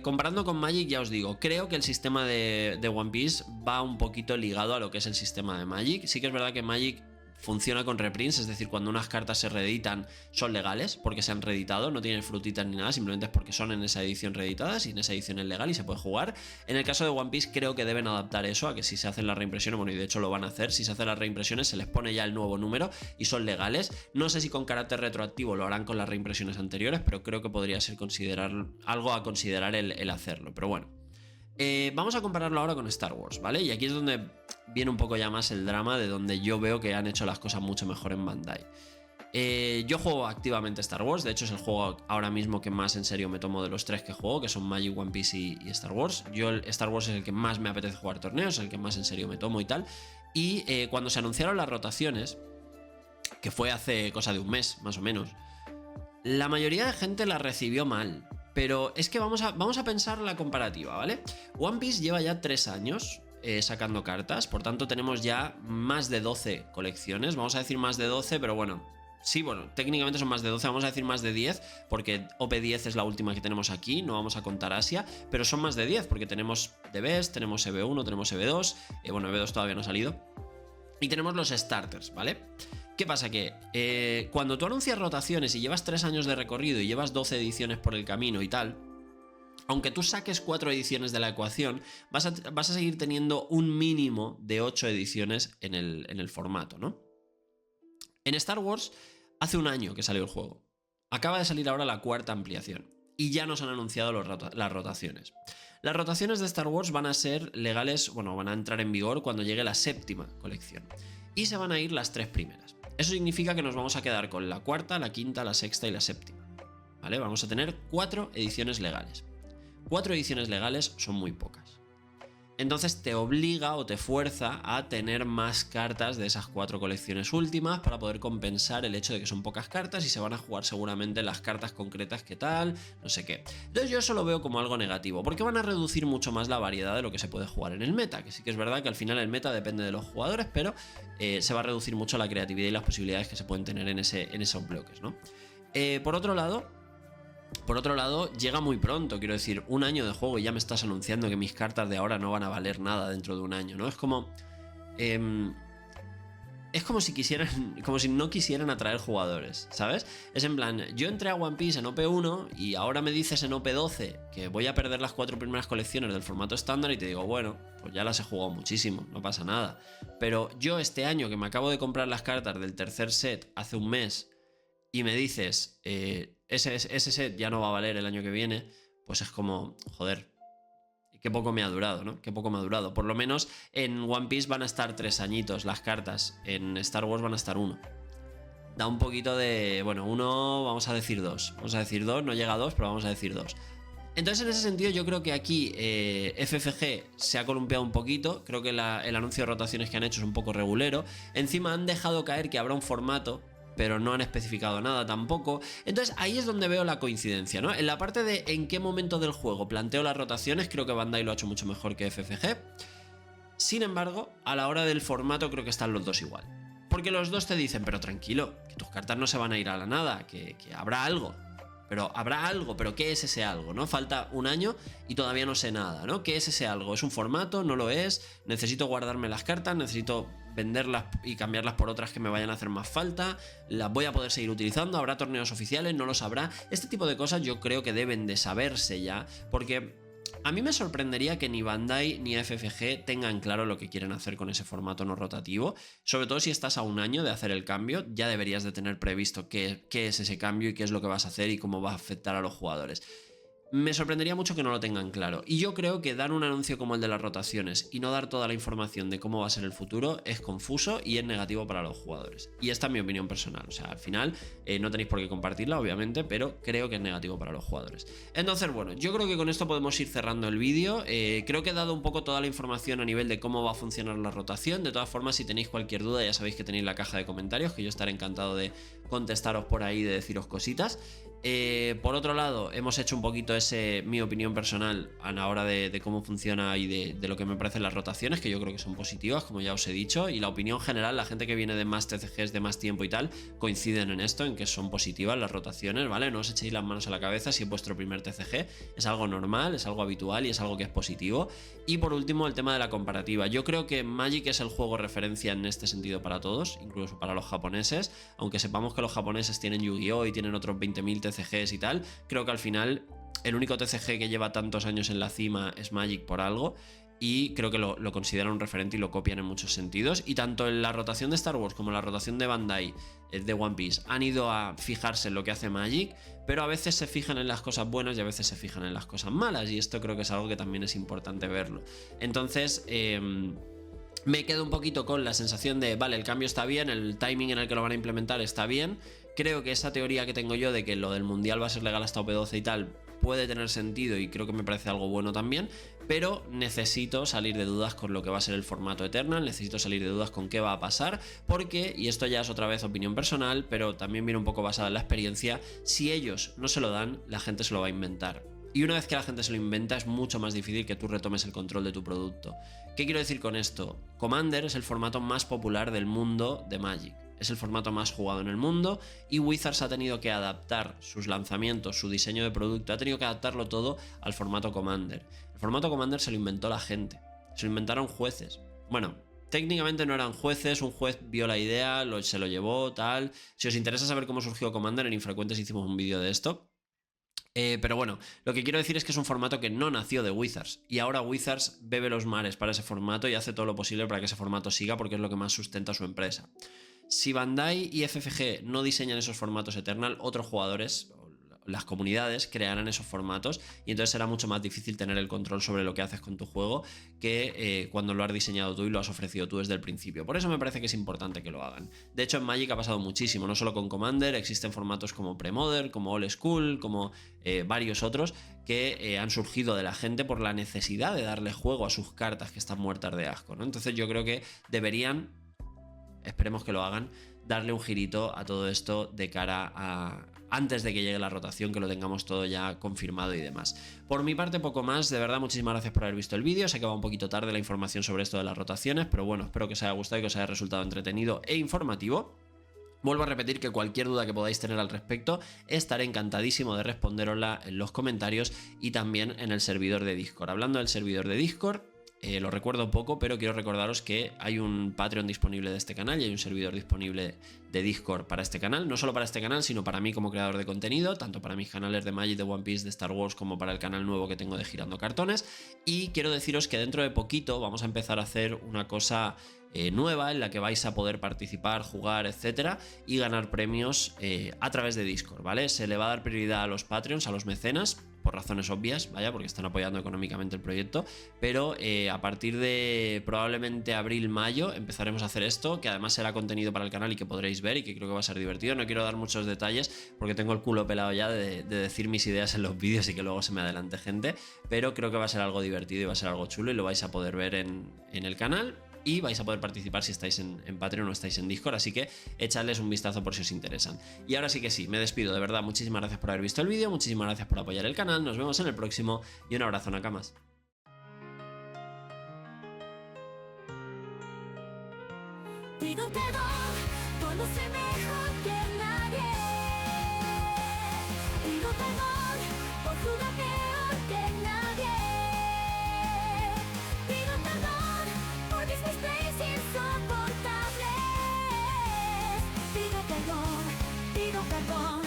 Comparando con Magic, ya os digo, creo que el sistema de One Piece va un poquito ligado a lo que es el sistema de Magic. Sí que es verdad que Magic funciona con reprints, es decir, cuando unas cartas se reeditan son legales porque se han reeditado, no tienen frutitas ni nada, simplemente es porque son en esa edición reeditadas y en esa edición es legal y se puede jugar. En el caso de One Piece creo que deben adaptar eso a que si se hacen las reimpresiones, bueno, y de hecho lo van a hacer, si se hacen las reimpresiones se les pone ya el nuevo número y son legales. No sé si con carácter retroactivo lo harán con las reimpresiones anteriores, pero creo que podría ser algo a considerar el hacerlo, pero bueno. Vamos a compararlo ahora con Star Wars, ¿vale? Y aquí es donde viene un poco ya más el drama, de donde yo veo que han hecho las cosas mucho mejor en Bandai. Yo juego activamente Star Wars, de hecho es el juego ahora mismo que más en serio me tomo de los 3 que juego, que son Magic, One Piece y Star Wars. Star Wars es el que más me apetece jugar torneos, el que más en serio me tomo y tal. Y cuando se anunciaron las rotaciones, que fue hace cosa de un mes más o menos, la mayoría de gente la recibió mal. Pero es que vamos a pensar la comparativa, ¿vale? One Piece lleva ya 3 años sacando cartas, por tanto tenemos ya más de 12 colecciones, vamos a decir más de 12, pero bueno, sí, bueno, técnicamente son más de 12, vamos a decir más de 10, porque OP10 es la última que tenemos aquí, no vamos a contar Asia, pero son más de 10, porque tenemos The Best, tenemos EV1, tenemos EV2, bueno, EV2 todavía no ha salido, y tenemos los starters, ¿vale? ¿Qué pasa? Que cuando tú anuncias rotaciones y llevas 3 años de recorrido y llevas 12 ediciones por el camino y tal, aunque tú saques 4 ediciones de la ecuación, vas a seguir teniendo un mínimo de 8 ediciones en el formato, ¿no? En Star Wars, hace un año que salió el juego. Acaba de salir ahora la 4ª ampliación y ya nos han anunciado las rotaciones. Las rotaciones de Star Wars van a ser legales, bueno, van a entrar en vigor cuando llegue la 7ª colección. Y se van a ir las 3 primeras. Eso significa que nos vamos a quedar con la 4ª, la 5ª, la 6ª y la 7ª. ¿Vale? Vamos a tener 4 ediciones legales. 4 ediciones legales son muy pocas. Entonces te obliga o te fuerza a tener más cartas de esas 4 colecciones últimas para poder compensar el hecho de que son pocas cartas y se van a jugar seguramente las cartas concretas que tal, no sé qué. Entonces yo eso lo veo como algo negativo, porque van a reducir mucho más la variedad de lo que se puede jugar en el meta, que sí que es verdad que al final el meta depende de los jugadores, pero se va a reducir mucho la creatividad y las posibilidades que se pueden tener en esos bloques, ¿no? Por otro lado, llega muy pronto, quiero decir, un año de juego y ya me estás anunciando que mis cartas de ahora no van a valer nada dentro de un año, ¿no? Es como si no quisieran atraer jugadores, ¿sabes? Es en plan, yo entré a One Piece en OP1 y ahora me dices en OP12 que voy a perder las 4 primeras colecciones del formato estándar y te digo, bueno, pues ya las he jugado muchísimo, no pasa nada. Pero yo este año que me acabo de comprar las cartas del tercer set hace un mes y me dices, ese set ya no va a valer el año que viene, pues es como, joder, qué poco me ha durado, ¿no? Qué poco me ha durado. Por lo menos en One Piece van a estar 3 añitos las cartas, en Star Wars van a estar 1. Da un poquito de, bueno, 1, vamos a decir 2. Vamos a decir 2, no llega a 2, pero vamos a decir 2. Entonces en ese sentido yo creo que aquí FFG se ha columpiado un poquito, creo que el anuncio de rotaciones que han hecho es un poco regulero. Encima han dejado caer que habrá un formato, pero no han especificado nada tampoco. Entonces ahí es donde veo la coincidencia, ¿no? En la parte de en qué momento del juego planteo las rotaciones, creo que Bandai lo ha hecho mucho mejor que FFG. Sin embargo, a la hora del formato creo que están los dos igual. Porque los dos te dicen, pero tranquilo, que tus cartas no se van a ir a la nada, que habrá algo. Pero habrá algo, pero ¿qué es ese algo? ¿No? Falta un año y todavía no sé nada, ¿no? ¿Qué es ese algo? ¿Es un formato? ¿No lo es? ¿Necesito guardarme las cartas? ¿Necesito venderlas y cambiarlas por otras que me vayan a hacer más falta? ¿Las voy a poder seguir utilizando? ¿Habrá torneos oficiales? ¿No los habrá? Este tipo de cosas yo creo que deben de saberse ya, porque a mí me sorprendería que ni Bandai ni FFG tengan claro lo que quieren hacer con ese formato no rotativo. Sobre todo si estás a un año de hacer el cambio, ya deberías de tener previsto qué es ese cambio y qué es lo que vas a hacer y cómo va a afectar a los jugadores. Me sorprendería mucho que no lo tengan claro. Y yo creo que dar un anuncio como el de las rotaciones y no dar toda la información de cómo va a ser el futuro es confuso y es negativo para los jugadores. Y esta es mi opinión personal. O sea, al final no tenéis por qué compartirla, obviamente, pero creo que es negativo para los jugadores. Entonces, bueno, yo creo que con esto podemos ir cerrando el vídeo. Creo que he dado un poco toda la información a nivel de cómo va a funcionar la rotación. De todas formas, si tenéis cualquier duda, ya sabéis que tenéis la caja de comentarios, que yo estaré encantado de contestaros por ahí, de deciros cositas. Por otro lado, hemos hecho un poquito mi opinión personal a la hora de cómo funciona y de lo que me parecen las rotaciones, que yo creo que son positivas, como ya os he dicho, y la opinión general, la gente que viene de más TCGs de más tiempo y tal, coinciden en esto, en que son positivas las rotaciones, ¿vale? No os echéis las manos a la cabeza si es vuestro primer TCG, es algo normal, es algo habitual y es algo que es positivo. Y por último, el tema de la comparativa. Yo creo que Magic es el juego referencia en este sentido para todos, incluso para los japoneses, aunque sepamos que los japoneses tienen Yu-Gi-Oh! Y tienen otros 20.000 TCGs y tal, creo que al final el único TCG que lleva tantos años en la cima es Magic por algo, y creo que lo consideran un referente y lo copian en muchos sentidos. Y tanto en la rotación de Star Wars como en la rotación de Bandai de One Piece han ido a fijarse en lo que hace Magic, pero a veces se fijan en las cosas buenas y a veces se fijan en las cosas malas, y esto creo que es algo que también es importante verlo. Entonces me quedo un poquito con la sensación de, vale, el cambio está bien, el timing en el que lo van a implementar está bien. Creo que esa teoría que tengo yo de que lo del mundial va a ser legal hasta OP12 y tal puede tener sentido, y creo que me parece algo bueno también, pero necesito salir de dudas con lo que va a ser el formato Eternal, necesito salir de dudas con qué va a pasar, porque, y esto ya es otra vez opinión personal, pero también viene un poco basada en la experiencia, si ellos no se lo dan, la gente se lo va a inventar. Y una vez que la gente se lo inventa, es mucho más difícil que tú retomes el control de tu producto. ¿Qué quiero decir con esto? Commander es el formato más popular del mundo de Magic. Es el formato más jugado en el mundo, y Wizards ha tenido que adaptar sus lanzamientos, su diseño de producto, ha tenido que adaptarlo todo al formato Commander. El formato Commander se lo inventó la gente, se lo inventaron jueces. Bueno, técnicamente no eran jueces, un juez vio la idea, se lo llevó, tal. Si os interesa saber cómo surgió Commander, en Infrecuentes hicimos un vídeo de esto. Pero bueno, lo que quiero decir es que es un formato que no nació de Wizards, y ahora Wizards bebe los mares para ese formato y hace todo lo posible para que ese formato siga, porque es lo que más sustenta a su empresa. Si Bandai y FFG no diseñan esos formatos Eternal, otros jugadores, las comunidades crearan esos formatos y entonces será mucho más difícil tener el control sobre lo que haces con tu juego que cuando lo has diseñado tú y lo has ofrecido tú desde el principio. Por eso me parece que es importante que lo hagan. De hecho, en Magic ha pasado muchísimo, no solo con Commander, existen formatos como Pre-Modern, como Old School, como varios otros que han surgido de la gente por la necesidad de darle juego a sus cartas que están muertas de asco, ¿no? Entonces yo creo que deberían, esperemos que lo hagan, darle un girito a todo esto de cara a antes de que llegue la rotación, que lo tengamos todo ya confirmado y demás. Por mi parte, poco más. De verdad, muchísimas gracias por haber visto el vídeo. Sé que va un poquito tarde la información sobre esto de las rotaciones, pero bueno, espero que os haya gustado y que os haya resultado entretenido e informativo. Vuelvo a repetir que cualquier duda que podáis tener al respecto, estaré encantadísimo de responderosla en los comentarios y también en el servidor de Discord. Hablando del servidor de Discord, lo recuerdo poco, pero quiero recordaros que hay un Patreon disponible de este canal y hay un servidor disponible de Discord para este canal, no solo para este canal, sino para mí como creador de contenido, tanto para mis canales de Magic, de One Piece, de Star Wars, como para el canal nuevo que tengo de Girando Cartones. Y quiero deciros que dentro de poquito vamos a empezar a hacer una cosa nueva en la que vais a poder participar, jugar, etcétera, y ganar premios a través de Discord, ¿vale? Se le va a dar prioridad a los Patreons, a los mecenas, por razones obvias, vaya, porque están apoyando económicamente el proyecto, pero a partir de probablemente abril-mayo empezaremos a hacer esto, que además será contenido para el canal y que podréis ver y que creo que va a ser divertido. No quiero dar muchos detalles porque tengo el culo pelado ya de decir mis ideas en los vídeos y que luego se me adelante gente, pero creo que va a ser algo divertido y va a ser algo chulo y lo vais a poder ver en el canal. Y vais a poder participar si estáis en Patreon o estáis en Discord, así que echadles un vistazo por si os interesan. Y ahora sí que sí, me despido, de verdad, muchísimas gracias por haber visto el vídeo, muchísimas gracias por apoyar el canal, nos vemos en el próximo y un abrazo, Nakamas. Digo perdón por no ser mejor que nadie. Digo perdón por jugar peor que nadie. Pido perdón por mis mistakes insoportables. Pido perdón, pido perdón.